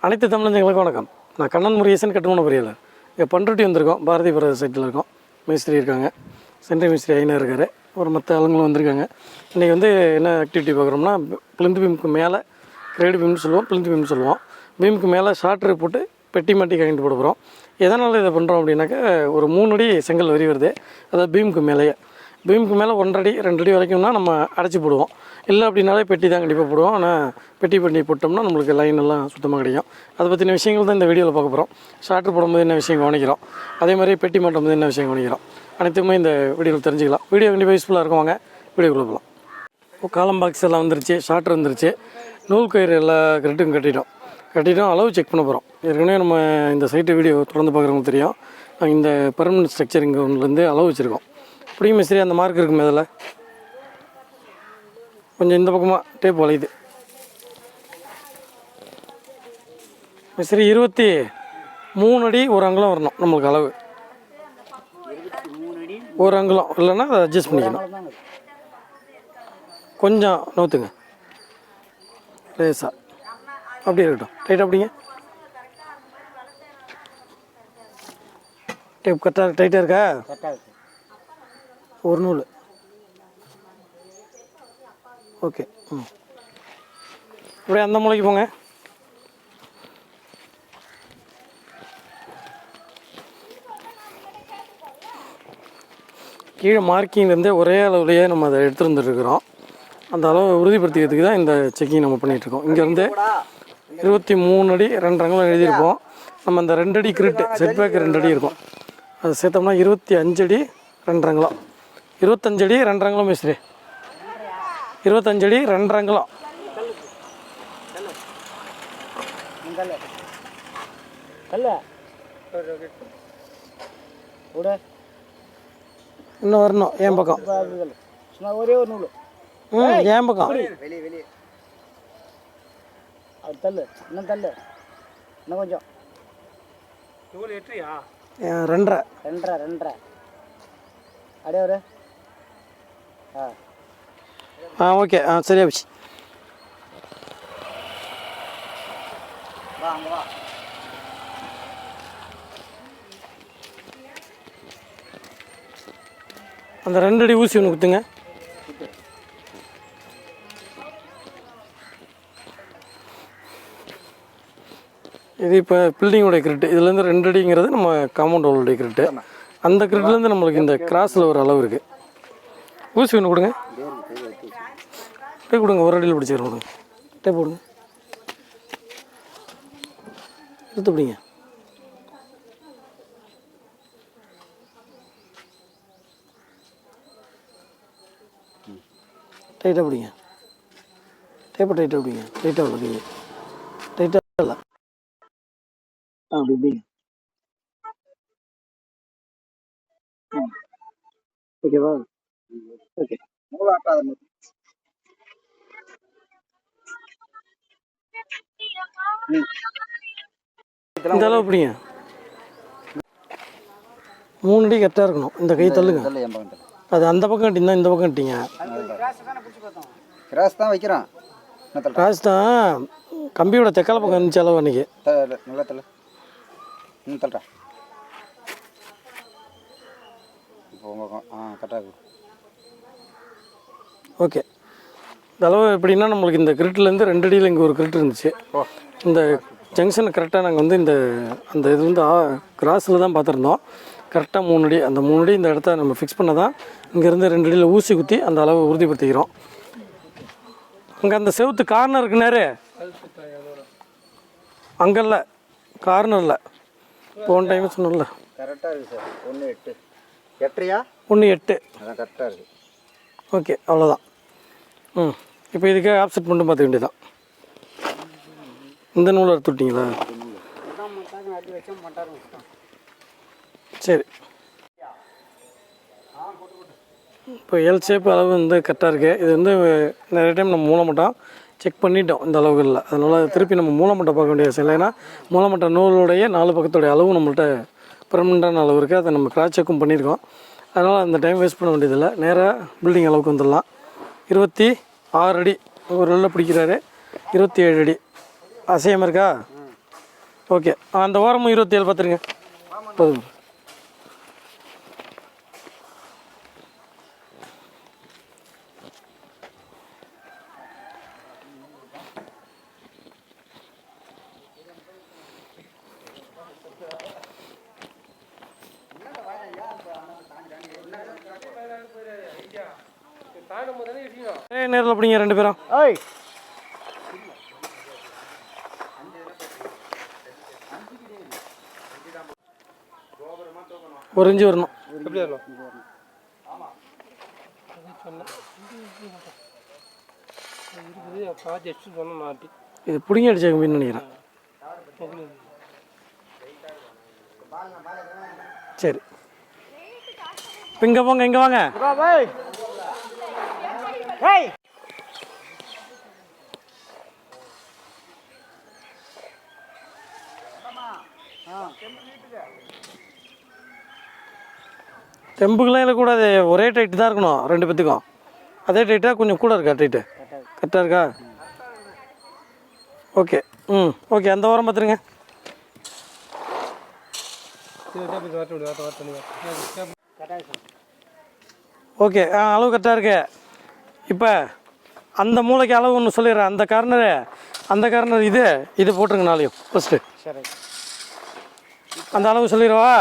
அனைத்து தமிழஞ்சங்களுக்கு வணக்கம். நான் கண்ணன் முருகேசன், கட்டுமான பொறியாளர். இங்கே பண்ருட்டி வந்திருக்கோம். பாரதி பிரதர் சைட்டில் இருக்கோம். மேஸ்திரி இருக்காங்க, சென்ட்ரி மேஸ்திரி ஐயனா இருக்கார், ஒரு மற்ற ஆளுங்களும் வந்திருக்காங்க. இன்றைக்கி வந்து என்ன ஆக்டிவிட்டி பார்க்குறோம்னா, பிளிந்து பீமுக்கு மேலே கிரேடு பீம்னு சொல்லுவோம், பிளிந்து பீம்னு சொல்லுவோம். பீமுக்கு மேலே ஷார்ட்ரு போட்டு பெட்டி மாட்டி கழிட்டு போட போகிறோம். எதனால் இதை பண்ணுறோம் அப்படின்னாக்கா, ஒரு 3 அடி செங்கல் வரி வருது, அதாவது பீமுக்கு மேலேயே. பீமுக்கு மேலே 1.5 அடி 2 அடி வரைக்கும்னா நம்ம அடைச்சி போடுவோம். இல்லை அப்படின்னாலே பெட்டி தான் கண்டிப்பாக போடுவோம். ஆனால் பெட்டி பண்ணி போட்டோம்னா நம்மளுக்கு லைன் எல்லாம் சுத்தமாக கிடைக்கும். அதை பற்றின விஷயங்கள் தான் இந்த வீடியோவில் பார்க்க போகிறோம். ஷார்ட்ரு போடும்போது என்ன விஷயம் கவனிக்கிறோம், அதே மாதிரி பெட்டி மாட்டும் போது என்ன விஷயம் கவனிக்கிறோம், அனைத்துமே இந்த வீடியோவில் தெரிஞ்சுக்கலாம். வீடியோ கண்டிப்பாக யூஸ்ஃபுல்லாக இருக்கும். வாங்க வீடியோக்குள்ளே போகலாம். காலம் பாக்ஸ் எல்லாம் வந்துருச்சு, ஷார்ட்ரு வந்துருச்சு, நூல் கயிறு எல்லா கிரெட்டும் கட்டிட்டோம். அளவு செக் பண்ண போகிறோம். ஏற்கனவே நம்ம இந்த சைட்டு வீடியோ தொடர்ந்து பார்க்குறவங்களுக்கு தெரியும். நாங்கள் இந்த பர்மனெண்ட் ஸ்ட்ரக்சர் இங்கே ஒன்றுலேருந்து அளவு வச்சுருக்கோம். இப்படியும் மிஸ்திரி அந்த மார்க் இருக்குமே, அதில் கொஞ்சம் இந்த பக்கமாக டேப் வளையுது. மிஸ்திரி 23 அடி 1 அங்குலம் வரணும் நம்மளுக்கு அளவு. 1 அங்குலம் இல்லைன்னா அதை அட்ஜஸ்ட் பண்ணிக்கணும். கொஞ்சம் நோத்துங்க லேசா, அப்படியே இருக்கட்டும். டைட்டாக அப்படிங்க. டேப் கரெக்டாக டைட்டாக இருக்கா? ஒரு நூல் ஓகே. அப்படியே அந்த மூலைக்கு போங்க. கீழே மார்க்கிங்லேருந்தே ஒரே அளவுலேயே நம்ம அதை எடுத்துகிட்டு வந்துட்டுருக்குறோம். அந்த அளவை உறுதிப்படுத்திக்கிறதுக்கு தான் இந்த செக்கிங் நம்ம பண்ணிகிட்ருக்கோம். இங்கேருந்து 23 அடி 2 அங்குலம் எழுதியிருப்போம். நம்ம அந்த 2 அடி கிரிட்டு செட்பேக் 2 அடி இருக்கும், அது சேர்த்தோம்னா 25 அடி 2 அங்குலம். 25 அடி 2 அங்குலம் மிஸ்திரி, 25 அடி 2 அங்குலம். இன்னும் வரணும் என் பக்கம். ஒரே ஒரு நூல் என் பக்கம் தள்ளு, இன்னும் தள்ளு, இன்னும் கொஞ்சம். 2.5 அப்படியே ஒரு ஓகே. சரியா போச்சு. அந்த 2 அடி ஊசி ஒன்று குத்துங்க. இது இப்போ பில்டிங்கோடைய கிரிட்டு. இதுலேருந்து 2 அடிங்கிறது நம்ம காம்பவுண்ட் வாலுடைய கிரிட்டு. அந்த கிரிட்லேருந்து நம்மளுக்கு இந்த கிராஸில் ஒரு அளவு இருக்குது. ஊசி ஒன்று கொடுங்க, அப்படியே கொடுங்க. 1 அடியில் பிடிச்சிக்கிறோம். கொடுங்க, டேப் போடுங்க, எடுத்து பிடிங்க. டைட்டாக பிடிங்க, டேப்பை டைட்டாக பிடிங்க. டைட்டாக பிடிங்க, டைட்டாக இல்லை, அப்படி பிடிங்க. ஓகேவா? ஓகே. இந்த அளவு பிடிங்க. 3 அடி கரெக்டாக இருக்கணும். இந்த கை தள்ளுங்க. அது அந்த பக்கம் கட்டினா இந்த பக்கம் கட்டிங்க. கிராஸ் தான் வைக்கிறோம். கிராஸ் தான் கம்பியோட தெக்கால பக்கம் இருந்துச்சு அளவு அன்றைக்கி. நல்லா தள்ளு, இன்னும் தள்ளுறா. கரெக்டாக ஓகே. இந்த அளவு எப்படின்னா, நம்மளுக்கு இந்த கிரிட்லேருந்து 2 அடியில் இங்கே ஒரு கிரிட் இருந்துச்சு. இந்த ஜங்ஷனை கரெக்டாக நாங்கள் வந்து அந்த இது வந்து கிராஸில் தான் பார்த்துருந்தோம். கரெக்டாக 3 அடி, அந்த 3 அடி இந்த இடத்த நம்ம ஃபிக்ஸ் பண்ண தான் இங்கேருந்து 2 அடியில் ஊசி குத்தி அந்த அளவை உறுதிப்படுத்திக்கிறோம். அங்கே அந்த செவுத்து கார்னர் இருக்குனாரு, அங்கே இல்லை கார்னரில் போன டைம் சொன்னோம்ல, கரெக்டாக இருக்குது சார். 1.8 8 1.8 அதான் கரெக்டாக இருக்குது. ஓகே, அவ்வளோதான். இப்போ இதுக்கே ஆப்செட் மட்டும் பார்த்துக்க வேண்டியதான். இந்த நூலை எடுத்து விட்டீங்களா? சரி. இப்போ எல் ஷேப் அளவு வந்து கரெக்டாக இருக்குது. இது வந்து நிறைய டைம் நம்ம மூலமட்டம் செக் பண்ணிட்டோம் இந்த அளவுகளில். அதனால் திருப்பி நம்ம மூலமட்டம் பார்க்க வேண்டிய அவசியம் இல்லை. ஏன்னா மூலமட்ட நூலுடைய 4 பக்கத்துடைய அளவு நம்மள்கிட்ட பெர்மனண்டான அளவு இருக்குது. அதை நம்ம கிராஸ் செக்கும் பண்ணியிருக்கோம். அதனால் அந்த டைம் வேஸ்ட் பண்ண வேண்டியதில்லை. நேராக பில்டிங் அளவுக்கு வந்துடலாம். 26 அடி ஒரு உள்ள பிடிக்கிறாரு. 27 அடி அசையாமல் இருக்கா? ஓகே அந்த ஓரமும் 27 பார்த்துருங்க போதும். நேரில் பிடிங்க 2 பேரும். ஒரு இன்ச்சு வரணும். எப்படி வரணும்? இது பிடிங்கி அடிச்சாங்க மீன் நினைக்கிறேன். சரி இப்போ இங்கே போங்க, இங்கே வாங்க. தெம்புக்கெல்லாம் இல்லை கூடாது, ஒரே டைட்டு தான் இருக்கணும் 2 பேத்துக்கும். அதே டைட்டாக கொஞ்சம் கூட இருக்கா டைட்டு? கரெக்டாக இருக்கா? ஓகே. ஓகே அந்த வாரம் பார்த்துருங்க. ஓகே அளவு கரெக்டாக இருக்கு. இப்போ அந்த மூளைக்கு அளவு ஒன்று சொல்லிடுறேன். அந்த கார்னர் இது போட்டுருங்க நாளையும் ஃபஸ்ட்டு. சரி அந்த அளவு சொல்லிடுவா.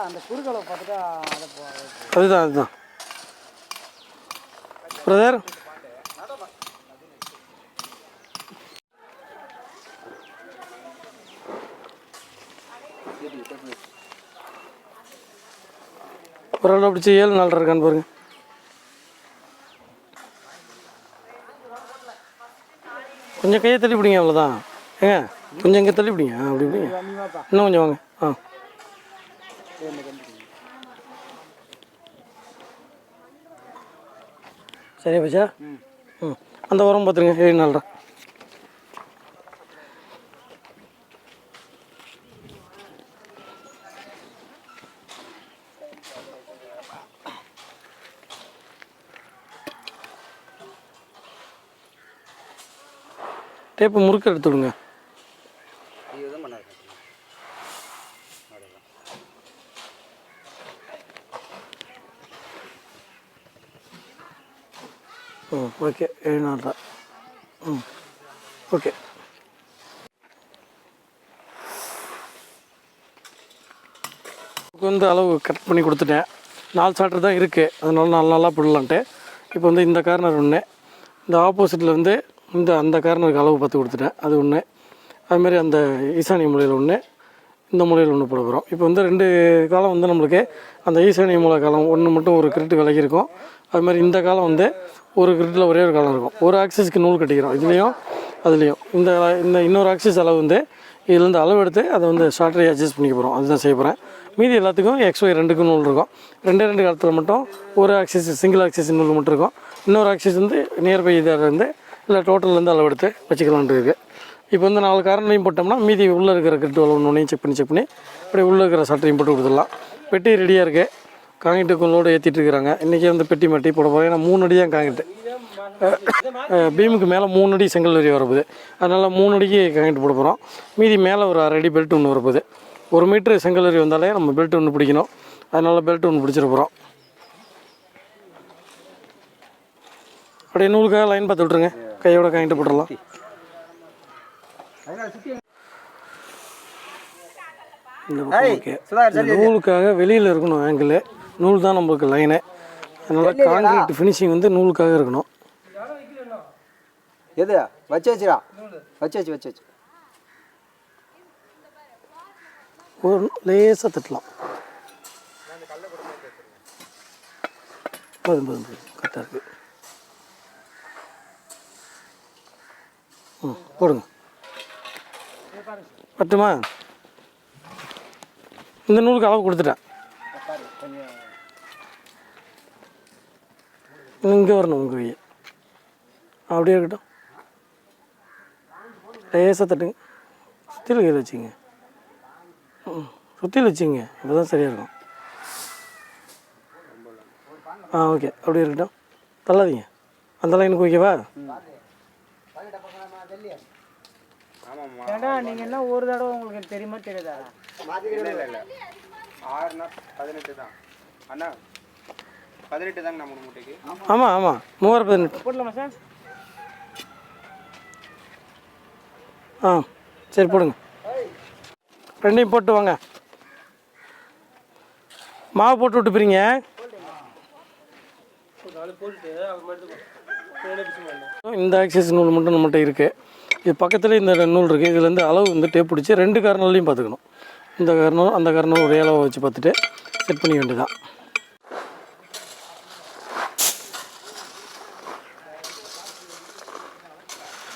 அந்த குறுக்களை பார்த்துட்டா அதுதான் பிரதர். ஒரு அளவு பிடிச்சி 7 4 இருக்கான்னு பாருங்க. கொஞ்சம் கையை தள்ளி பிடிங்க, அவ்வளோதான். ஏங்க கொஞ்சம் இங்கே தள்ளி பிடிங்க. அப்படி பிடிங்க, இன்னும் கொஞ்சம் வாங்க. சரியா பச்சா? அந்த உரம் பார்த்துருங்க 7 4. டேப்பு முறுக்க எடுத்து விடுங்க. ஓகே 7 4. ஓகே வந்து அளவு கட் பண்ணி கொடுத்துட்டேன். 4 சாட்டர் தான் இருக்குது, அதனால நல்லா போடலான்ட்டு. இப்போ வந்து இந்த கார்னர் ஒன்று, இந்த ஆப்போசிட்டில் வந்து அந்த கார்னருக்கு அளவு பார்த்து கொடுத்துட்டேன், அது ஒன்று. அதுமாதிரி அந்த ஈசானிய மூலையில் ஒன்று, இந்த மூலையில் ஒன்று போட போகிறோம். இப்போ வந்து 2 காலம் வந்து நம்மளுக்கு அந்த ஈசானிய மூலை காலம் ஒன்று மட்டும் ஒரு கிரிட்டு விலகி இருக்கும். அதுமாதிரி இந்த காலம் வந்து ஒரு கிரிட்டில் ஒரே ஒரு காலம் இருக்கும். ஒரு ஆக்சிஸ்க்கு நூல் கட்டிக்கிறோம், இதுலேயும் அதுலேயும். இந்த இன்னொரு ஆக்சிஸ் அளவு வந்து இதுலேருந்து அளவு எடுத்து அதை வந்து ஷார்ட்டரை அட்ஜஸ்ட் பண்ணிக்க போகிறோம். அதுதான் செய்ய போகிறேன். மீதி எல்லாத்துக்கும் XY 2க்கும் நூல் இருக்கும். 2 காலத்தில் மட்டும் ஒரு ஆக்சிஸ் சிங்கிள் ஆக்சிஸ் நூல் மட்டும் இருக்கும். இன்னொரு ஆக்சிஸ் வந்து நியர்பை இதாக இருந்து இல்லை டோட்டல்லேருந்து அளவு எடுத்து வச்சுக்கலான்ட்டு இருக்குது. இப்போ வந்து 4 காரணையும் போட்டோம்னா மீதி உள்ளே இருக்கிற கிரிட்டு ஒவ்வொன்றையும் செக் பண்ணி அப்படியே உள்ளே இருக்கிற சட்டரையும் போட்டு கொடுத்துடலாம். பெட்டி ரெடியாக இருக்குது. காங்கிட்டு லோடு ஏற்றிட்டு இருக்கிறாங்க. இன்றைக்கி வந்து பெட்டி மட்டி போட போகிறோம். ஏன்னா 3 அடி தான் காங்கிட்டு, பீமுக்கு மேலே 3 அடி செங்கல் வரி வரப்போகுது. அதனால் 3 அடிக்கு காங்கிட்டு போட போகிறோம். மீதி மேலே ஒரு 1/2 அடி பெல்ட் ஒன்று வரப்போகுது. 1 மீட்ரு செங்கல் வரி வந்தாலே நம்ம பெல்ட் ஒன்று பிடிக்கணும். அதனால் பெல்ட் ஒன்று பிடிச்சிட போகிறோம். அப்படியே நூலுக்காக லைன் பார்த்து விட்ருங்க, கையோட காங்கிட்டு போட்டுடலாம். ஓகே, நூலுக்காக வெளியில் இருக்கணும் ஆங்கிள். நூல் தான் நம்மளுக்கு லைனு. அதனால் காங்கிரீட் ஃபினிஷிங் வந்து நூலுக்காக இருக்கணும். எது வச்சு ஒரு லேசாக தட்டலாம். போதும் கரெக்டாக இருக்குது. போடுங்க. பட்டுமா? இந்த நூலுக்கு அளவு கொடுத்துட்டேன். இங்கே வரணும் உங்கள் கையை. அப்படியே இருக்கட்டும். லேசாக தட்டுங்க. சுற்றியில் கையில் வச்சுங்க. சுற்றியில் வச்சுங்க, இப்போ தான் சரியாக இருக்கும். ஓகே, அப்படியே இருக்கட்டும். தள்ளாதீங்க. அந்த லைனுக்கு ஓகேவா? ஏடா நீங்கள் என்ன ஒரு தடவை உங்களுக்கு தெரியுமா தெரியாதா? இல்லை 6னா 18 தான் அண்ணா, 18 தாங்க நம்ம மூட்டைக்கு. ஆமாம் ஆமாம் 3018 போடலாமா சார்? ஆ சரி போடுங்க, ரெண்டையும் போட்டு வாங்க. மாவு போட்டு விட்டு போறீங்க. இந்த ஆக்சிஸ் நூல் மட்டும் நம்மகிட்ட இருக்குது. இது பக்கத்தில் இந்த நூல் இருக்குது. இதுலேருந்து அளவு வந்து டேப் பிடிச்சி 2 கார்னர்லையும் பார்த்துக்கணும். இந்த கார்னர் அந்த கார்னர் ஒரே அளவை வச்சு பார்த்துட்டு செட் பண்ணி வேண்டியதான்.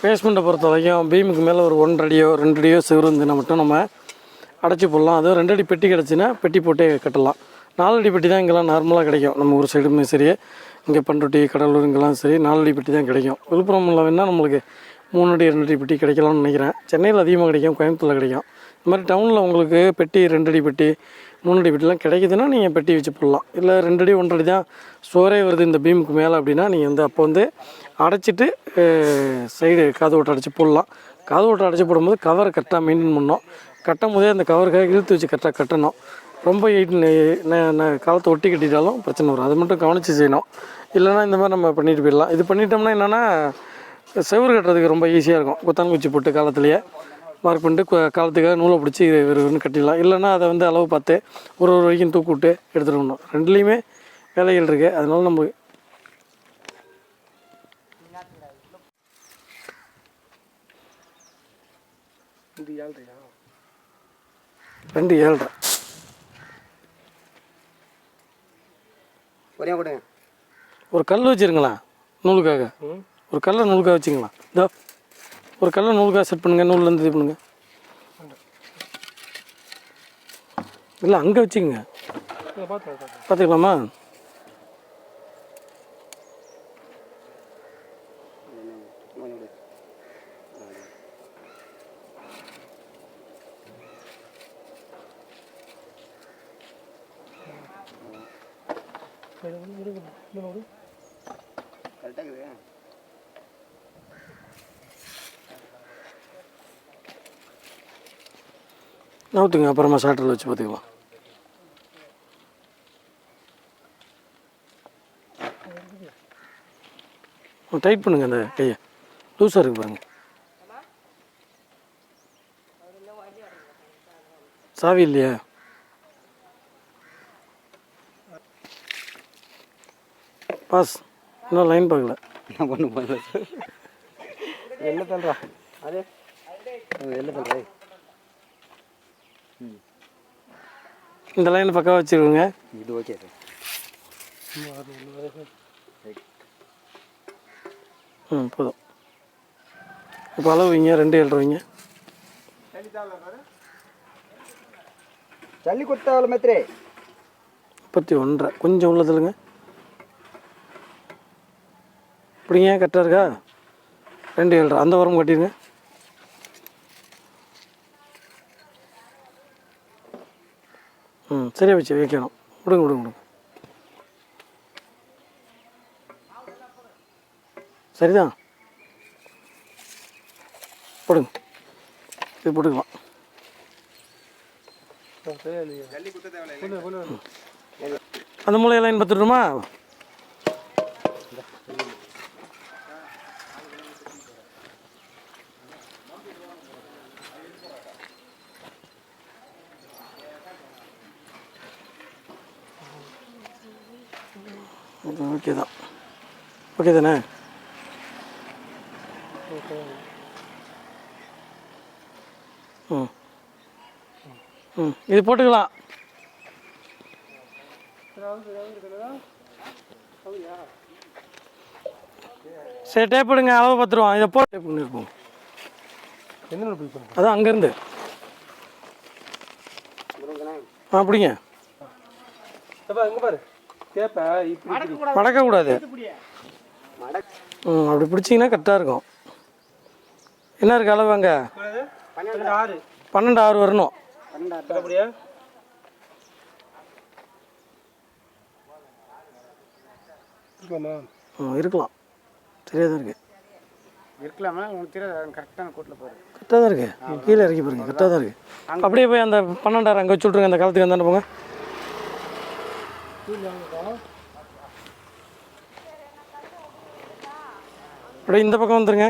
பேஸ்மெண்ட்டை பொறுத்த வரைக்கும் பீமுக்கு மேலே ஒரு 1 அடியோ 2 அடியோ சிவரு இருந்துன்னா மட்டும் நம்ம அடைச்சி போடலாம். அதுவும் 2 அடி பெட்டி கிடச்சின்னா பெட்டி போட்டே கட்டலாம். 4 அடி பெட்டி தான் இங்கெல்லாம் நார்மலாக கிடைக்கும். நம்ம ஊர் சைடுமே சரி, இங்கே பண்ருட்டி கடலூர் இங்கெல்லாம் சரி 4 அடி பெட்டி தான் கிடைக்கும். விழுப்புரமில் வேணால் நம்மளுக்கு 3 அடி 2 அடி பெட்டி கிடைக்கலாம்னு நினைக்கிறேன். சென்னையில் அதிகமாக கிடைக்கும், கோயம்புத்தூரில் கிடைக்கும். இந்த மாதிரி டவுனில் உங்களுக்கு பெட்டி 2 அடி பெட்டி 3 அடி பெட்டிலாம் கிடைக்குதுன்னா நீங்கள் பெட்டி வச்சு போடலாம். இல்லை 2 அடி 1 அடி தான் ஸ்டோரே வருது இந்த பீமுக்கு மேலே அப்படின்னா நீங்கள் வந்து அப்போ வந்து அடைச்சிட்டு சைடு காது ஓட்டை அடைச்சி போடலாம். காது ஓட்டை அடைச்சி போடும்போது கவரை கரெக்டாக மெயின்டைன் பண்ணணும். கட்டும் போதே அந்த கவருக்காக இழுத்து வச்சு கரெக்டாக கட்டணும். ரொம்ப காலத்தை ஒட்டி கட்டிட்டாலும் பிரச்சனை வரும். அது மட்டும் கவனித்து செய்யணும். இல்லைனா இந்த மாதிரி நம்ம பண்ணிட்டு போயிடலாம். இது பண்ணிட்டோம்னா என்னென்னா செவுறு கட்டுறதுக்கு ரொம்ப ஈஸியாக இருக்கும். குச்சி போட்டு காலத்துலேயே மார்க் பண்ணிட்டு காலத்துக்காக நூலை பிடிச்சி வெறும் கட்டிடலாம். இல்லைனா அதை வந்து அளவு பார்த்து ஒரு வரைக்கும் தூக்கு விட்டு எடுத்துடணும். ரெண்டுலேயுமே வேலைகள் இருக்குது. அதனால நம்ம 2 7.5 ஒரே கொடுங்க. ஒரு கல் வச்சுருங்களா நூலுக்காக, ஒரு கல்லை நூலுக்காக வச்சுங்களா. இதோ ஒரு கல்லை நூலுக்காக செட் பண்ணுங்கள். நூல்லேருந்து இது பண்ணுங்கள். இல்லை அங்கே வச்சுக்கோங்க, பார்த்துக்கலாமா? கரெக்டாக இருக்குது. நவுத்துங்க, அப்புறமா ஷார்ட்டில் வச்சு பார்த்துக்கலாம். டைட் பண்ணுங்கள் அந்த கையை, லூஸாக இருக்குது பாருங்கள். சாவி இல்லையா? பாஸ் இன்னும் லைன் பார்க்கல. நான் பண்ண போகல சார். வெளில தள்ளுறா. அதே வெளில தள்ளுறா. இந்த லைனை பக்கம் வச்சுருங்க. இது ஓகே சார். போதும். இப்போ அளவு வைங்க, 2 7 வைங்க. ஜல்லி கொடுத்தாவல மேத்ரே 31.5 கொஞ்சம் உள்ள தள்ளுங்க. இப்படிங்க கரெக்டாக இருக்கா? 2 7 அந்த உரம் கட்டிடுங்க. சரியாக வச்சு வைக்கணும். விடுங்க. சரிதான், போடுங்க. இது போட்டுக்கலாம். அந்த மூலையை லைன் பார்த்துட்டுமா? ஓகே தான், ஓகே தானே? இது போட்டுக்கலாம். சரி டேப் எடுங்க, அளவு பார்த்துருவோம். இதை போட்டு டேப் பண்ணிருப்போம். அதான் அங்கேருந்து அப்படிங்க மடக்கக்கூடாது. அப்படி பிடிச்சிங்கன்னா கரெக்டாக இருக்கும். என்ன இருக்குது அளவு? அங்கே 12.6 வரணும். இருக்கலாம். சரியாக தான் இருக்குது. இருக்கலாமா உங்களுக்கு தெரியாது, கரெக்டான கூட்டில் போகிறேன். கரெக்டாக தான் இருக்குது. கீழே இறக்கி பாருங்க, கரெக்டாக தான் இருக்குது. அப்படியே போய் அந்த 12,000 அங்கே வச்சு விட்ருங்க, அந்த காலத்துக்கு வந்தானே போங்க. அப்படியே இந்த பக்கம் வந்துடுங்க.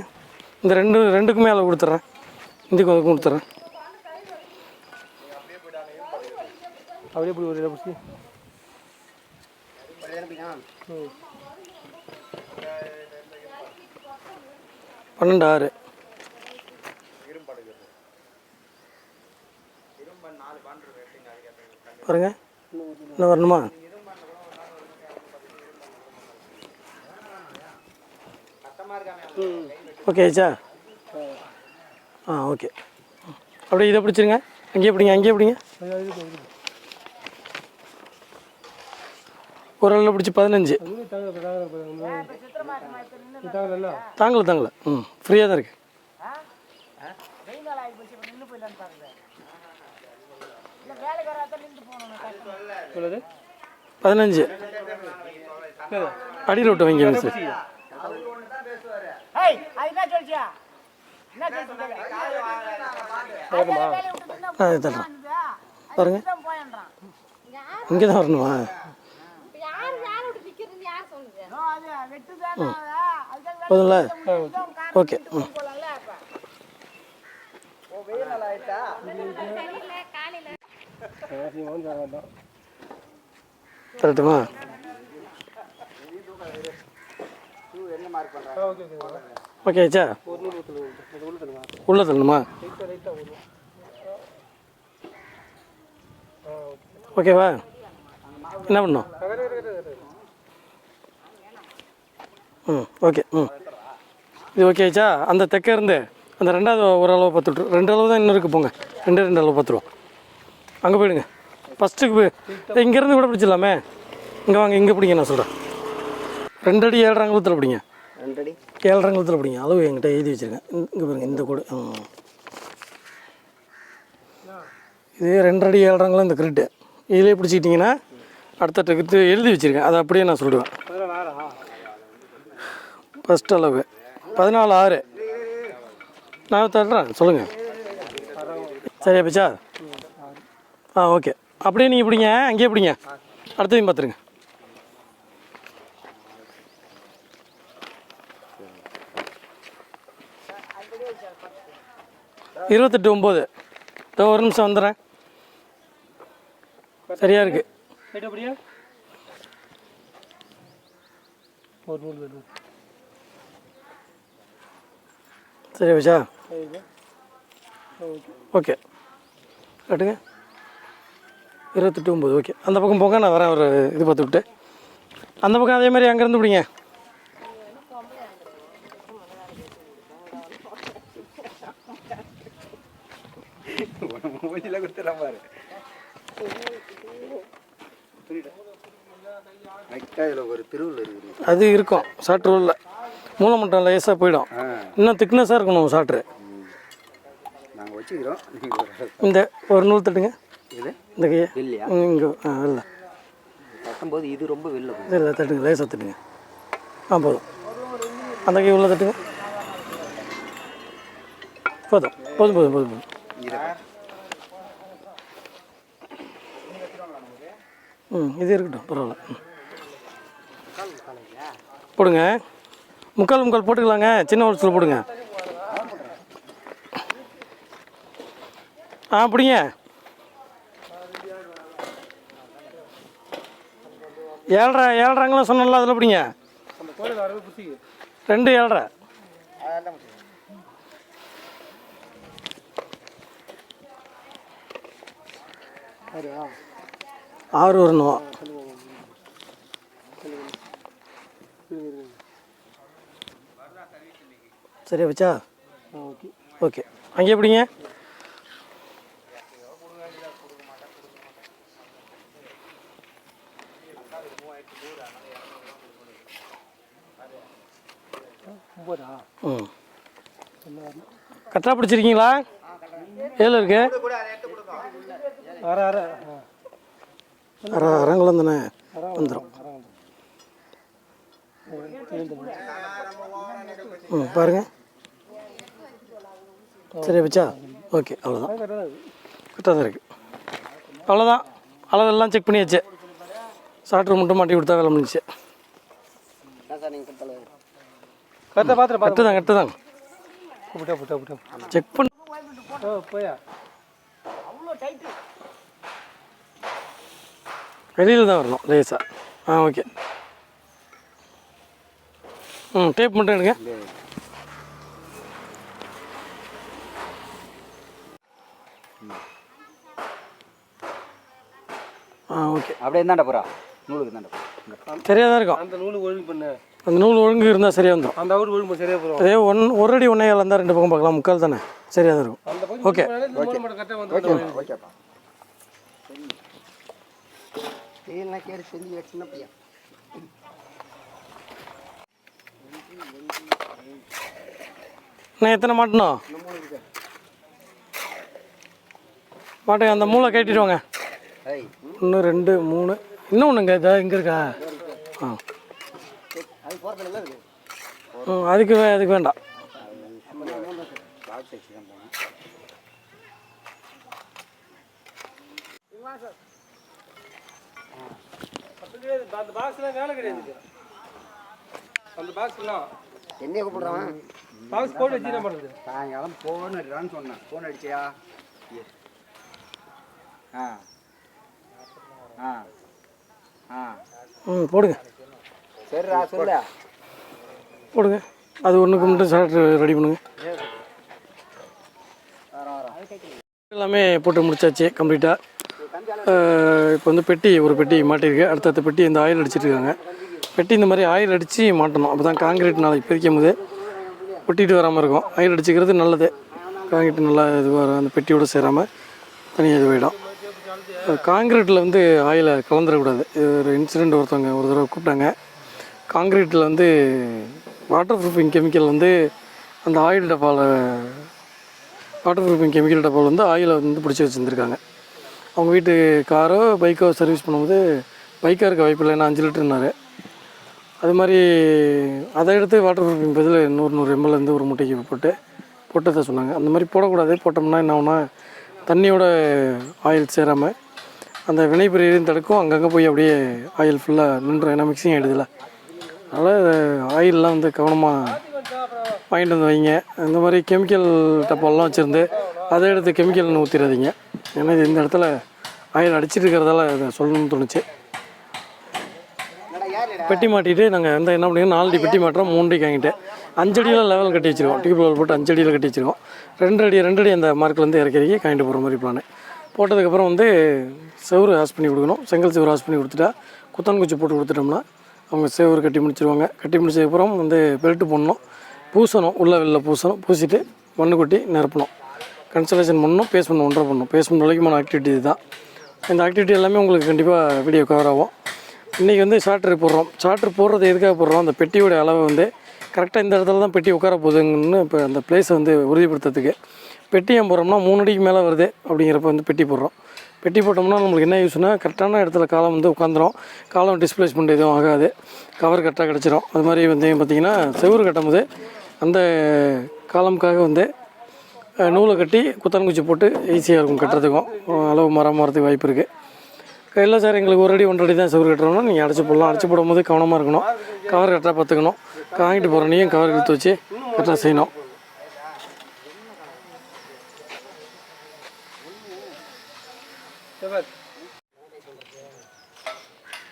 இந்த ரெண்டுக்குமே அளவு கொடுத்துட்றேன், இந்திக்கு வந்து கொடுத்துட்றேன். அப்படியே போய் ஒரு பிடிச்சி 12,600 பாருங்க. இன்னும் வரணுமா? ஓகே ஆச்சா? ஓகே. அப்படியே இதை பிடிச்சிருங்க, அங்கேயே பிடிங்க. ஒரு ஆளில் பிடிச்சி 15. தாங்கல. ஃப்ரீயாக தான் இருக்குது. 15 அடியில் விட்டு வைங்க மிஸ். தரேன் பாருங்க, இங்கே தான் வரணுமா? போதும்ல? ஓகே. கரெக்டுமா? ஓகே ஆச்சா? உள்ள தள்ளணுமா? ஓகேவா? என்ன பண்ணணும்? ஓகே. இது ஓகே ஆச்சா? அந்த தெற்க இருந்து அந்த ரெண்டாவது ஒரு அளவு 10 விட்ரு, 2 அளவு தான் இன்னும் இருக்குது. போங்க, 2 அளவு 10 ரூபா. அங்கே போயிடுங்க. ஃபஸ்ட்டுக்கு போய் இங்கேருந்து கூட பிடிச்சிடலாமே. இங்கே வாங்க, இங்கே பிடிங்க. நான் சொல்கிறேன், 2 அடி 7 அங்குலத்தில் பிடிங்க. 2 அடி 7 அங்குலத்தில் பிடிங்க. அளவு என்கிட்ட எழுதி வச்சுருக்கேன். இங்கே பாருங்க, இந்த கூட இது 2 அடி 7 அங்குலம். இந்த கிரிட்டு இதிலே பிடிச்சிக்கிட்டிங்கன்னா அடுத்த கிரிட்டு எழுதி வச்சுருக்கேன், அதை அப்படியே நான் சொல்லிடுவேன். ஃபஸ்ட் அளவு 14,600 நான் தர்றேன், சொல்லுங்கள். சரியா போச்சா? ஓகே. அப்படியே நீங்கள் பிடிங்க, அங்கேயே பிடிங்க. அடுத்ததையும் பார்த்துருங்க. 28,900. ஒரு நிமிஷம் வந்துடுறேன். சரியா இருக்கு. சரியா வச்சா? ஓகே, கட்டுங்க. 28,900. ஓகே, அந்த பக்கம் போங்க, நான் வரேன். ஒரு இது பார்த்து விட்டு அந்த பக்கம் அதே மாதிரி அங்கேருந்து பிடிங்க. அது இருக்கும் சாட்ரு உள்ள மூளை மட்டும் லேசாக போயிடும். இன்னும் திக்னஸாக இருக்கணும் சாட்ரு. நாங்கள் வச்சுக்கிறோம். இந்த ஒரு நூல் தட்டுங்க. இந்த கையை இங்கே இல்லை தட்டும்போது இது ரொம்ப வெளில இல்லை, தட்டுங்க, லேசாக தட்டுங்க. போதும். அந்த கை உள்ள தட்டுங்க. போதும் போதும் போதும் போதும் போதும். இது இருக்கட்டும், பரவாயில்ல. போடுங்க. முக்கால் போட்டுக்கலாங்க. சின்ன ஹோல்ஸில் போடுங்க. பிடிங்க. 7,500 சொன்னல, அதில் பிடிங்க. 2 7,500. 6 வரணும். சரியா வச்சா? ஓகே, அங்கேயே பிடிங்க. கரெக்டாக பிடிச்சிருக்கீங்களா? ஏழு இருக்கு. அரங்குளம் தானே வந்துடும். ம் பாருங்கள். சரியா வச்சா? ஓகே, அவ்வளோதான். கரெக்டாக தான் இருக்குது. அவ்வளோதான், அளவெல்லாம் செக் பண்ணியாச்சு. சாட்ரு மட்டும் மாட்டி கொடுத்தா வேலை முடிஞ்சிச்சு. கரெக்டு தாங்க. செக் பண்ண வெளியில் தான் வரணும் லேசா. ஓகே. டேப் மட்டும் எடுங்க. ஓகே. அப்படியே இருந்தாண்டா போகிறா நூலுக்கு தாண்டா சரியாக தான் இருக்கும். அந்த நூல் ஒழுங்கு பண்ணு. அந்த நூல் ஒழுங்கு இருந்தால் சரியாக வந்துடும். அந்த அவுட் ஒழுங்கு சரியாக போகிறோம். அதே ஒரு அடி 1.5 இருந்தால் 2 பக்கம் பார்க்கலாம். முக்கால் தானே, சரியாக தான் இருக்கும். ஓகே. ஓகேப்பா. சின்ன பையன் நான் எத்தனை மாட்டணும்? மாட்டேன். அந்த மூளை கட்டிடுவாங்க. 1 2 3 இன்னும் ஒன்றுங்க. இங்கே இருக்கா? அதுக்கு வேண்டாம். அந்த பாக்ஸ்லாம் வேலை கிடையாது. அந்த பாக்ஸ்லாம் என்னைய கூப்பிடுறான். பாக்ஸ் போட்டு வச்சு என்ன பண்ணுறது? சாயங்காலம் ஃபோன் அடிக்கிறான்னு சொன்னேன். ஃபோன் அடிச்சியா? போடுங்க. சரிடா சொல்ல போடுங்க. அது ஒன்றுக்கு மட்டும் சாட்ரு ரெடி பண்ணுங்க. எல்லாமே போட்டு முடிச்சாச்சு கம்ப்ளீட்டாக. இப்போ வந்து ஒரு பெட்டி மாட்டியிருக்கு. அடுத்தடுத்த பெட்டி இந்த ஆயில் அடிச்சிட்ருக்காங்க. பெட்டி இந்த மாதிரி ஆயில் அடித்து மாட்டணும். அப்போ தான் காங்கிரீட் நாளைக்கு பிரிக்கும் போது ஒட்டிட்டு வராமல் இருக்கும். ஆயில் அடிச்சுக்கிறது நல்லது. காங்கிரீட் நல்லா இதுவாக அந்த பெட்டியோடு சேராமல் தனியாக இதுவாகிடும். காங்கிரீட்டில் வந்து ஆயிலை கலந்துடக்கூடாது. இது ஒரு இன்சிடெண்ட் ஒரு தடவை கூப்பிட்டாங்க. காங்கிரீட்டில் வந்து வாட்டர் ப்ரூஃபிங் கெமிக்கல் வந்து அந்த ஆயில் டப்பாவில் வாட்டர் ப்ரூஃபிங் கெமிக்கல் டப்பாவில் வந்து ஆயிலை வந்து பிடிச்சி வச்சுருந்துருக்காங்க. அவங்க வீட்டு காரோ பைக்கோ சர்வீஸ் பண்ணும்போது பைக்காக இருக்க வாய்ப்பு இல்லை. 5 லிட்டருனாரு. அது மாதிரி அதை எடுத்து வாட்டர் ப்ரூஃபிங் பதில் 100 ml வந்து ஒரு முட்டைக்கு போட்டதை சொன்னாங்க. அந்த மாதிரி போடக்கூடாது. போட்டோம்னா என்ன ஆகுனா தண்ணியோட ஆயில் சேராமல் அந்த வினைபுரியதையும் தடுக்கும். அங்கங்கே போய் அப்படியே ஆயில் ஃபுல்லாக நின்று, ஏன்னா மிக்சிங் ஆகிடுதில்ல. அதனால் ஆயிலெலாம் வந்து கவனமாக வாங்கிட்டு வந்து வைங்க. இந்த மாதிரி கெமிக்கல் டப்பாலெலாம் வச்சுருந்து அதை எடுத்து கெமிக்கல்னு ஊற்றிடாதீங்க. ஏன்னா இது இந்த இடத்துல ஆயில் அடிச்சிட்டு இருக்கிறதால அதை சொல்லணும்னு தோணுச்சு. பெட்டி மாட்டிட்டு நாங்கள் என்ன பண்ணிங்கன்னா 4 அடி பெட்டி மாட்டுறோம். 3 அடி வாங்கிட்டு 5 அடியில் லெவல் கட்டி வச்சுருக்கோம். டியூப் லெவல் போட்டு 5 அடியில் கட்டி வச்சுருக்கோம். 2 அடி அந்த மார்க்கிலேருந்து இறக்கி காயிட்டு போகிற மாதிரி பிளானு. போட்டதுக்கப்புறம் வந்து செவுரு ஹாஸ் பண்ணி கொடுக்கணும். செங்கல் செவுரு ஹாஸ் பண்ணி கொடுத்துட்டா குத்தான் குச்சி போட்டு கொடுத்துட்டோம்னா அவங்க செவுரு கட்டி முடிச்சிருவாங்க. கட்டி முடிச்சதுக்கப்புறம் வந்து பெல்ட்டு போடணும், பூசணும், உள்ள வெளில பூசணும். பூசிட்டு மண்ணு கொட்டி நிரப்பணும், கன்சலேஷன் பண்ணணும், பேஸ்மெண்ட் 1.5 பண்ணணும். பேஸ்மெண்ட் வரைக்குமான ஆக்டிவிட்டி தான். இந்த ஆக்டிவிட்டி எல்லாமே உங்களுக்கு கண்டிப்பாக வீடியோ கவர் ஆகும். இன்றைக்கி வந்து சாட்ரு போடுறோம். சாட்ரு போடுறது எதுக்காக போடுறோம்? அந்த பெட்டியோட அளவை வந்து கரெக்டாக இந்த இடத்துல தான் பெட்டி உட்கார போகுதுன்னு இப்போ அந்த பிளேஸை வந்து உறுதிப்படுத்துறதுக்கு பெட்டி ஏன் போடுறோம்னா 3 அடிக்கு மேலே வருது அப்படிங்கிறப்ப வந்து பெட்டி போடுறோம். பெட்டி போட்டோம்னா நம்மளுக்கு என்ன யூஸ்னால் கரெக்டான இடத்துல காலம் வந்து உட்காந்துரும். காலம் டிஸ்பிளேஸ்மெண்ட் எதுவும் ஆகாது. கவர் கரெக்டாக கிடச்சிரும். அது மாதிரி வந்து பார்த்திங்கன்னா செவுறு கட்டும் போது அந்த காலமுக்காக வந்து நூலை கட்டி குத்தான் குச்சி போட்டு ஈஸியாக இருக்கும் கட்டுறதுக்கும். அளவு மாறதுக்கு வாய்ப்பு இருக்குது. இல்லை சார் எங்களுக்கு 1 அடி 1.5 அடி தான் செவுறு கட்டுறோம்னா நீங்கள் அடைச்சி போடலாம். அடைச்சி போடும்போது கவனமாக இருக்கணும். கவர் கரெக்டாக பார்த்துக்கணும். காங்கிட்டு போகிற நீயும் கவர் எடுத்து வச்சு கரெக்டாக செய்யணும்.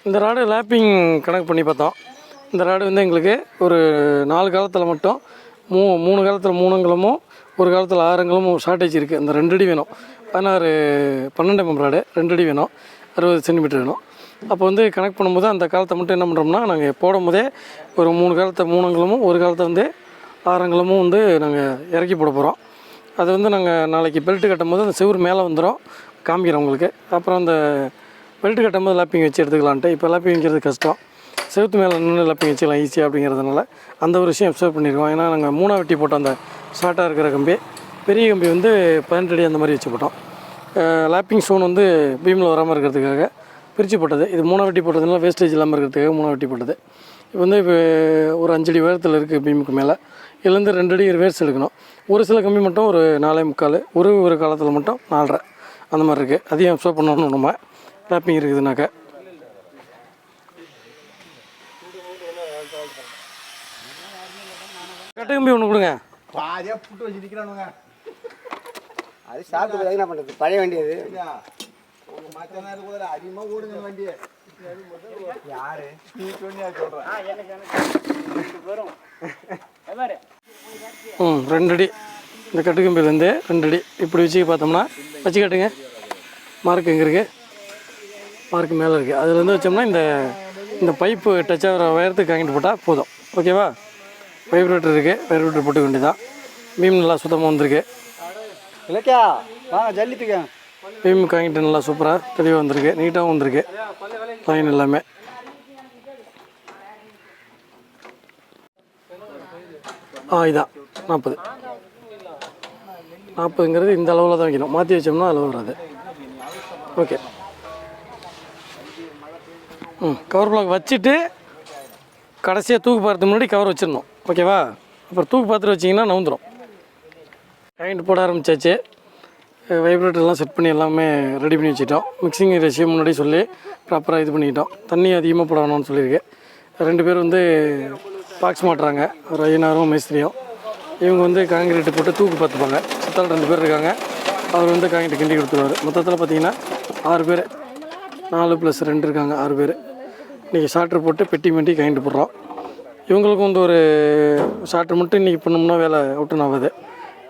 இந்த ராடு லேப்பிங் கணக்கு பண்ணி பார்த்தோம். இந்த ராடு வந்து எங்களுக்கு ஒரு 4 காலத்தில் மட்டும் 3 காலத்தில் 3 அங்குலமும் ஒரு காலத்தில் 6 அங்குலமும் ஷார்ட்டேஜ் இருக்குது. அந்த 2 அடி வேணும். 12 mm ராடு 2 அடி வேணும். 60 சென்டிமீட்டர் வேணும். அப்போ வந்து கனெக்ட் பண்ணும்போது அந்த காலத்தை மட்டும் என்ன பண்ணுறோம்னா நாங்கள் போடும் போதே ஒரு 3 காலத்தை 3 அங்குலமும் ஒரு காலத்தை வந்து 6 அங்குலமும் வந்து நாங்கள் இறக்கி போட போகிறோம். அது வந்து நாங்கள் நாளைக்கு பெல்ட்டு கட்டும் போது அந்த செவுறு மேலே வந்துடும், காமிக்கிறோம் உங்களுக்கு. அப்புறம் அந்த பெல்ட்டு கட்டும் போது லேப்பிங் வச்சு எடுத்துக்கலான்ட்டு. இப்போ லேப்பிங் வைக்கிறது கஷ்டம். செவுத்து மேலே நின்று லேப்பிங் வச்சுக்கலாம் ஈஸியாக அப்படிங்கிறதுனால அந்த ஒரு விஷயம் அப்சர்வ் பண்ணியிருக்கோம். ஏன்னா நாங்கள் 3 வெட்டி போட்டோம். அந்த ஷார்ட்டாக இருக்கிற கம்பி, பெரிய கம்பி வந்து 18 அடி அந்த மாதிரி வச்சு போட்டோம். லேப்பிங் ஸ்டோன் வந்து பீமில் வராமல் இருக்கிறதுக்காக பிரித்து போட்டது. இது 3 வெட்டி போட்டதுனால வேஸ்டேஜ் இல்லாமல் இருக்கிறதுக்காக 3 வெட்டி போட்டது. இப்போ வந்து ஒரு 5 அடி உயரத்தில் இருக்குது பீமுக்கு மேலே. இதுலேருந்து 2 அடி ரிவர்ஸ் எடுக்கணும். ஒரு சில கம்பி மட்டும் ஒரு 4.25, ஒரு காலத்தில் மட்டும் 4.5 அந்த மாதிரி இருக்குது. அதையும் அப்சர்வ் பண்ணணும். நம்ம ரேப்பிங் இருக்குதுனாக்கா கட்டு கம்பி ஒன்று கொடுங்க. பாதியாக புட்டு வச்சு நிற்கிறானுங்க. அது சாப்பிட்டு என்ன பண்ணுறது, பழைய வண்டி அது. மற்ற நேரம் கூட அதிகமாக ஓடுங்க வண்டி. யாரு நீ சொன்னியா சொல்கிறேன். 2 அடி இந்த கட்டு கம்பியிலேருந்து 2 அடி இப்படி வச்சு பார்த்தோம்னா வச்சு கட்டுங்க. மார்க் எங்கே இருக்குது? மார்க் மேலே இருக்குது. அதுலேருந்து வச்சோம்னா இந்த பைப்பு டச் ஆகிற உயரத்துக்கு காங்கிட்டு போட்டால் போதும். ஓகேவா? வைப்ரேட்டர் இருக்குது, வைப்ரேட்டர் போட்டுக்க வேண்டியதான். பீம் நல்லா சுத்தமாக வந்திருக்கு. இல்லைக்கா வாங்க ஜல்லித்துக்க. பீம் காங்கிட்டு நல்லா சூப்பராக தெளிவாக வந்திருக்கு, நீட்டாகவும் வந்திருக்கு லைன் எல்லாமே. இதான் 40ங்கிறது இந்த அளவில் தான் வைக்கணும். மாற்றி வச்சோம்னா அளவு வராது. ஓகே. கவர் பிளாக் வச்சுட்டு கடைசியாக தூக்கு பார்த்து முன்னாடி கவர் வச்சிடணும். ஓகேவா? அப்புறம் தூக்கு பார்த்துட்டு வச்சிங்கன்னா நவுந்துடும். காயின்ட் போட ஆரம்பித்தாச்சு. வைப்ரேட்டர்லாம் செட் பண்ணி எல்லாமே ரெடி பண்ணி வச்சுட்டோம். மிக்சிங் ரேஷியோ முன்னாடி சொல்லி ப்ராப்பராக இது பண்ணிக்கிட்டோம். தண்ணி அதிகமாக போட வேணும்னு சொல்லியிருக்கேன். 2 பேர் வந்து பாக்ஸ் மாட்டுறாங்க, ஒரு ஐயனாரும் மேஸ்திரியும். இவங்க வந்து காங்கிரீட்டு போட்டு தூக்கு பார்த்துப்பாங்க. சித்தால் 2 பேர் இருக்காங்க. அவர் வந்து காங்கிரீட்டு கிண்டி கொடுத்துருவார். மொத்தத்தில் பார்த்தீங்கன்னா 6 பேர், 4 + 2 இருக்காங்க, 6 பேர். இன்றைக்கி ஷார்ட்ரு போட்டு பெட்டி மெட்டி காங்கிட்டு போடுறோம். இவங்களுக்கும் வந்து ஒரு ஷார்ட்ரு மட்டும் இன்றைக்கி பண்ணோம்னா வேலை அவுட்டன் ஆகாது.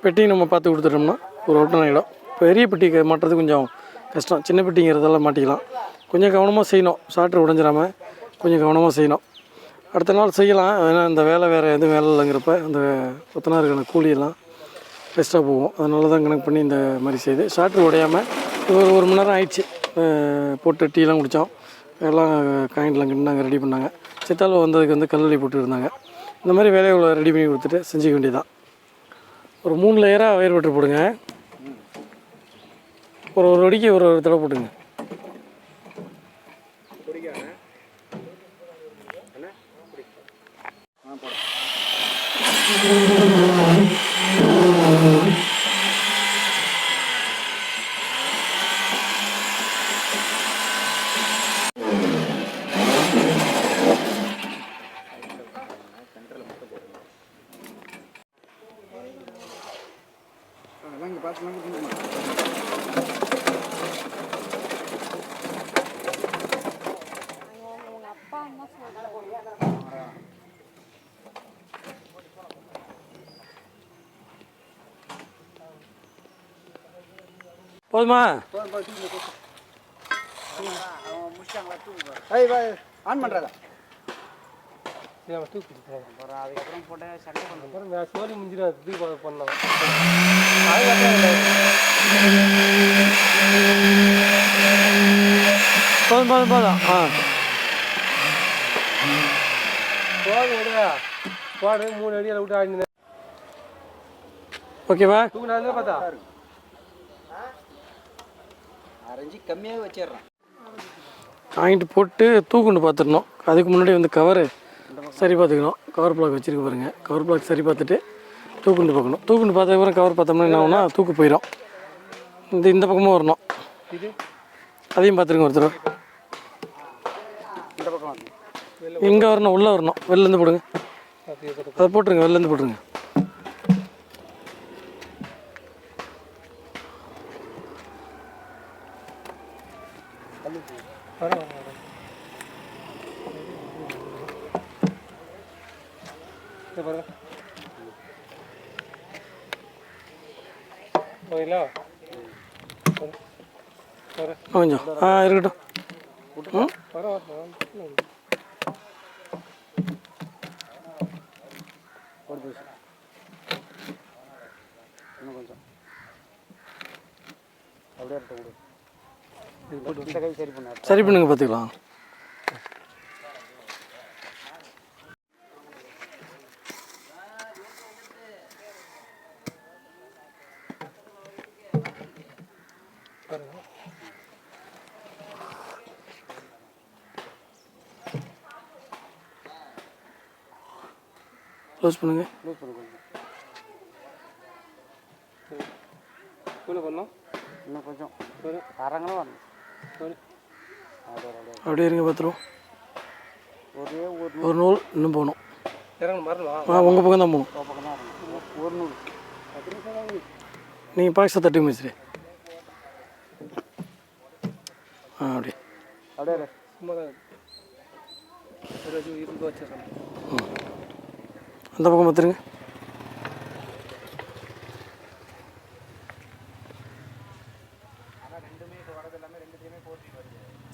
பெட்டி நம்ம பார்த்து கொடுத்துட்டோம்னா ஒரு அவுட்டன் ஆகிடும். பெரிய பெட்டி மாட்டுறது கொஞ்சம் கஷ்டம். சின்ன பெட்டிங்கிறதெல்லாம் மாட்டிக்கலாம். கொஞ்சம் கவனமாக செய்யணும். ஷார்ட்ரு உடஞ்சிடாமல் கொஞ்சம் கவனமாக செய்யணும். அடுத்த நாள் செய்யலாம். ஏன்னா இந்த வேலை வேறு எதுவும் வேலை இல்லைங்கிறப்ப அந்த கொத்தனாருக்கான கூலியெல்லாம் பெஸ்ட்டாக போகும். அதனால தான் கணக்கு பண்ணி இந்த மாதிரி செய்யுது. ஷார்ட்ரு உடையாமல் ஒரு மணி நேரம் ஆயிடுச்சு. போட்டு டீலாம் குடித்தோம். எல்லாம் காயின்லாம் கிண்டினாங்க, ரெடி பண்ணாங்க. சித்தால் வந்ததுக்கு வந்து கல்லூரி போட்டு இருந்தாங்க. இந்த மாதிரி வேலையை ரெடி பண்ணி கொடுத்துட்டு செஞ்சுக்க வேண்டியதான். ஒரு 3 லேயராக வயர் வெட்டு போடுங்க. ஒரு அடிக்கு ஒரு தடவை போட்டுங்க. போதுமா? ஆன் பண்ணுறதா அதுக்கப்புறம் போட்ட சண்டை பண்ணுறோம். சோழி முடிஞ்சிடும். தூக்கி பண்ணலாம். போதும். போடு 3 அடியில் விட்டு ஆடினேன். ஓகேவா? தூக்குனாங்க பார்த்தா அரைஞ்சி கம்மியாக வச்சிடுறேன். வாங்கிட்டு போட்டு தூக்குண்டு பார்த்துடணும். அதுக்கு முன்னாடி வந்து கவரு சரி பார்த்துக்கணும். கவர் பிளாக் வச்சுருக்க பாருங்கள். கவர் பிளாக் சரி பார்த்துட்டு தூக்குண்டு பார்க்கணும். தூக்குண்டு பார்த்ததுக்கப்புறம் கவர் பார்த்தோம்னா என்ன ஆகுனா தூக்கு போயிடும். இந்த பக்கமும் வரணும். அதையும் பார்த்துருங்க ஒருத்தர். இங்கே வரணும், உள்ளே வரணும். வெளிலேருந்து போடுங்க. அதை போட்டுருங்க, வெளிலேருந்து போட்டுருங்க. கொஞ்சம் இருக்கட்டும். இன்னும் கொஞ்சம் அப்படியே இருக்கட்டும். இந்த கை சரி பண்ண சரி பண்ணுங்க, பார்த்துக்கலாம். க்ளோஸ் பண்ணுங்கள். க்ளோஸ் பண்ண கொஞ்சம் இவ்வளோ பண்ணோம். இன்னும் கொஞ்சம் அரைங்களும் வரணும். அப்படியே இருங்க பார்த்துருவோம். ஒரே ஒரு நூல் இன்னும் போகணும். இறங்கணும் மறந்துடும். உங்கள் பக்கம் தான் போகணும். பக்கம் தான் இருக்கணும். ஒரு நூல் நீங்கள் பாக்ஸை தட்டி மிஸ்ரி. அப்படியே அப்படியே சும்மா தான் ஒரு இருந்து வச்சிடறேன். அந்த பக்கம் பார்த்துருங்க.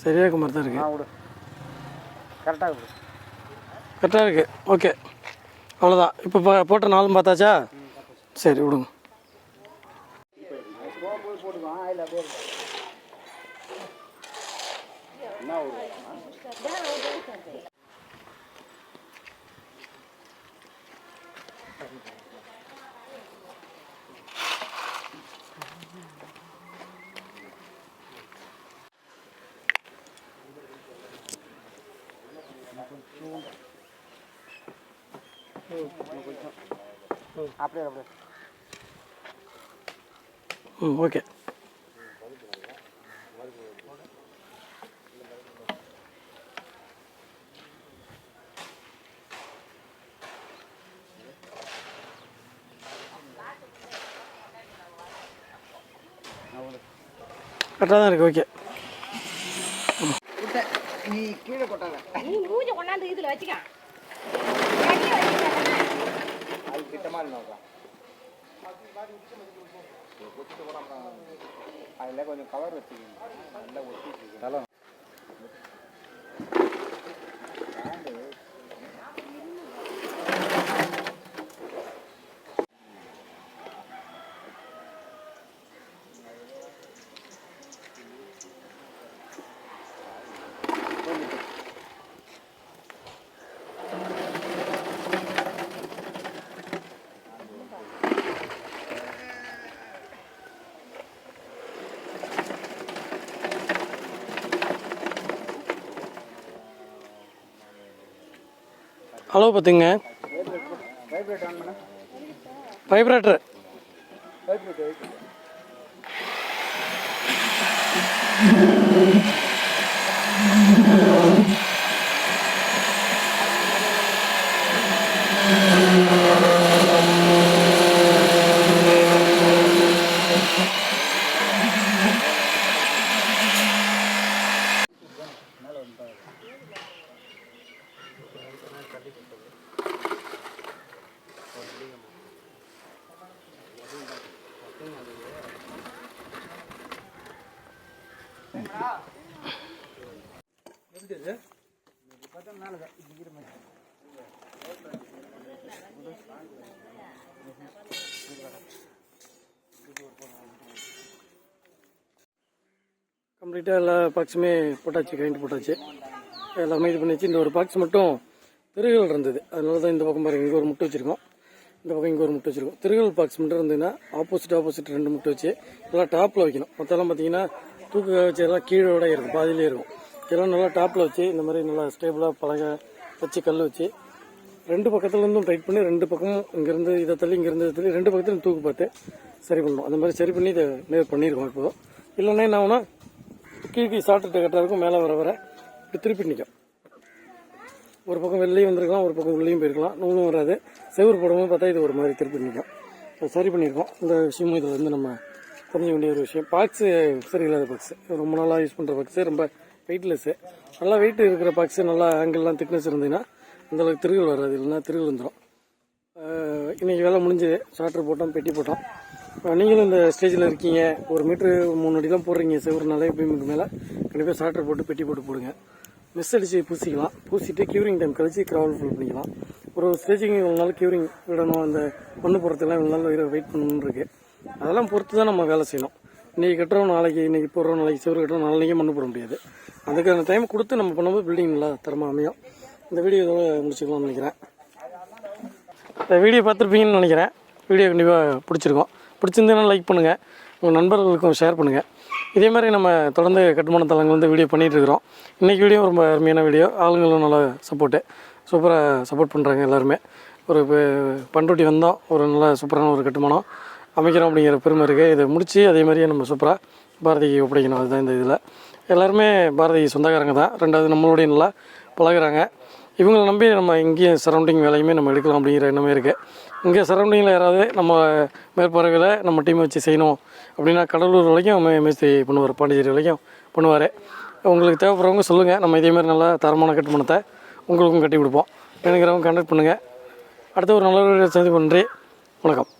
சரியாக இருக்க மாதிரி தான் இருக்குது. விடு கரெக்டாக விடு. கரெக்டாக இருக்குது. ஓகே, அவ்வளோதான். இப்போ போட்ட நாளும் பார்த்தாச்சா? சரி விடுங்க. அப்படியே அப்படியே ஓகே. கரெக்டாக தான் இருக்குது. ஓகே, நீ கீழே கொட்டாங்க. நீ மூஞ்ச கொண்டாந்து இதில் வச்சுக்க. அது கிட்டமாக இருந்தாங்க. அதில் கொஞ்சம் கவர் வச்சுக்கோங்க. நல்லா ஒட்டி அளவு பார்த்துங்க. வைப்ரேட்டர் கம்ப்ளீட்டாக எல்லா பாக்ஸுமே போட்டாச்சு, கிரைண்ட் போட்டாச்சு, எல்லாமே இது பண்ணிச்சு. இந்த ஒரு பாக்ஸ் மட்டும் திருகுகள் இருந்தது, அதனால தான் இந்த பக்கம் பாருங்க, இங்கே ஒரு முட்டை வச்சுருக்கோம், இந்த பக்கம் இங்கே ஒரு முட்டை வச்சுருக்கோம். திருகுகள் பாக்ஸ் மட்டும் இருந்ததுன்னா ஆப்போசிட் 2 முட்டை வச்சு எல்லாம் டாப்பில் வைக்கணும். மற்றெல்லாம் பார்த்தீங்கன்னா தூக்கு வச்சு எல்லாம் கீழோட இருக்கும், பாதியிலே இருக்கும். இதெல்லாம் நல்லா டாப்பில் வச்சு இந்த மாதிரி நல்லா ஸ்டேபிளாக பழக வச்சு கல் வச்சு 2 பக்கத்துலேருந்தும் டைட் பண்ணி 2 பக்கமும் இங்கேருந்து இதை தள்ளி இங்கேருந்து இதை தள்ளி 2 பக்கத்துலையும் தூக்கு பார்த்து சரி பண்ணணும். அந்த மாதிரி சரி பண்ணி இதை நேர் பண்ணியிருக்கோம். இப்போ இல்லைன்னா என்ன ஆகுனா கீழே சாப்பிட்டு கரெக்டாக இருக்கும், மேலே வர இப்படி திருப்பி நிற்கும். ஒரு பக்கம் வெளிலையும் வந்திருக்கலாம், ஒரு பக்கம் உள்ளேயும் போயிருக்கலாம், நூலும் வராது. செவுறு போடும்போது பார்த்தா இது ஒரு மாதிரி திருப்பி நிற்கும். அதை சரி பண்ணியிருக்கோம். இந்த விஷயமும் இதில் வந்து நம்ம தெரிஞ்ச வேண்டிய ஒரு விஷயம். பாக்ஸு சரியில்லாத பாக்ஸு, ரொம்ப நாளாக யூஸ் பண்ணுற பாக்ஸு, ரொம்ப வெயிட்லெஸ்ஸு. நல்லா வெயிட் இருக்கிற பாக்ஸு, நல்லா ஆங்கிள்லாம் திக்னஸ் இருந்ததுன்னா அந்தளவுக்கு திருகள் வராது, இல்லைன்னா திருகள் வந்துடும். இன்றைக்கி வேலை முடிஞ்சது, ஷார்ட்ரு போட்டோம், பெட்டி போட்டோம். நீங்களும் இந்த ஸ்டேஜில் இருக்கீங்க, 1 மீட்ரு 3 அடிலாம் போடுறீங்க செவருனாலே பீமுக்கு மேலே, கண்டிப்பாக ஷார்ட்ரு போட்டு பெட்டி போட்டு போடுங்க. மிஸ் அடித்து பூசிக்கலாம், பூசிட்டு கியூரிங் டைம் கழிச்சு கிராவல் ஃபுல் பண்ணிக்கலாம். ஒரு ஸ்டேஜிங் இவ்வளோ நாள் கியூரிங் விடணும், அந்த மண்ணு போடுறதுலாம் இவ்வளோ நாள் வெயிட் பண்ணணும்னு இருக்குது. அதெல்லாம் பொறுத்து தான் நம்ம வேலை செய்யணும். இன்றைக்கி கட்டுறோம், நாளைக்கு இன்றைக்கி போடுறோம், நாளைக்கு செவரு கட்டுறோம், நாளைக்கே மண்ணு போட முடியாது. அதுக்கான டைம் கொடுத்து நம்ம பண்ணும்போது பில்டிங் நல்லா தரமாக அமையும். இந்த வீடியோ இதோட முடிச்சுக்கலாம்னு நினைக்கிறேன். இந்த வீடியோ பார்த்துருப்பீங்கன்னு நினைக்கிறேன். வீடியோ கண்டிப்பாக பிடிச்சிருக்கோம். பிடிச்சிருந்ததுன்னா லைக் பண்ணுங்கள், உங்கள் நண்பர்களுக்கும் ஷேர் பண்ணுங்கள். இதே மாதிரி நம்ம தொடர்ந்து கட்டுமான தளங்கள் வந்து வீடியோ பண்ணிகிட்ருக்குறோம். இன்றைக்கி வீடியோ ரொம்ப அருமையான வீடியோ, ஆளுங்களும் நல்லா சப்போர்ட்டு சூப்பராக சப்போர்ட் பண்ணுறாங்க எல்லாருமே. ஒரு பண்ருட்டி வந்தோம், ஒரு நல்ல சூப்பரான ஒரு கட்டுமானம் அமைக்கிறோம் அப்படிங்கிற பெருமை இருக்குது. இதை முடித்து அதே மாதிரியே நம்ம சூப்பராக பாரதிக்கு ஒப்படைக்கணும். அதுதான் இந்த இதில் எல்லாருமே பாரதி சொந்தக்காரங்க தான். ரெண்டாவது நம்மளுடைய நல்லா பழகுறாங்க. இவங்களை நம்பி நம்ம இங்கேயும் சரௌண்டிங் வேலையுமே நம்ம எடுக்கலாம் அப்படிங்கிற எண்ணமே இருக்குது. இங்கே சரௌண்டிங்கில் யாராவது நம்ம மேற்பார்வையில் நம்ம டீமை வச்சு செய்யணும் அப்படின்னா கடலூர் வரைக்கும் மேஸ்திரி பண்ணுவார், பாண்டிச்சேரி வரைக்கும் பண்ணுவார். உங்களுக்கு தேவைப்படுறவங்க சொல்லுங்கள், நம்ம இதேமாதிரி நல்லா தரமான கட்டுமானத்தை உங்களுக்கும் கட்டி கொடுப்போம். வேணுங்கிறவங்க கான்டாக்ட் பண்ணுங்கள். அடுத்த ஒரு நல்ல சந்திப்பு. நன்றி, வணக்கம்.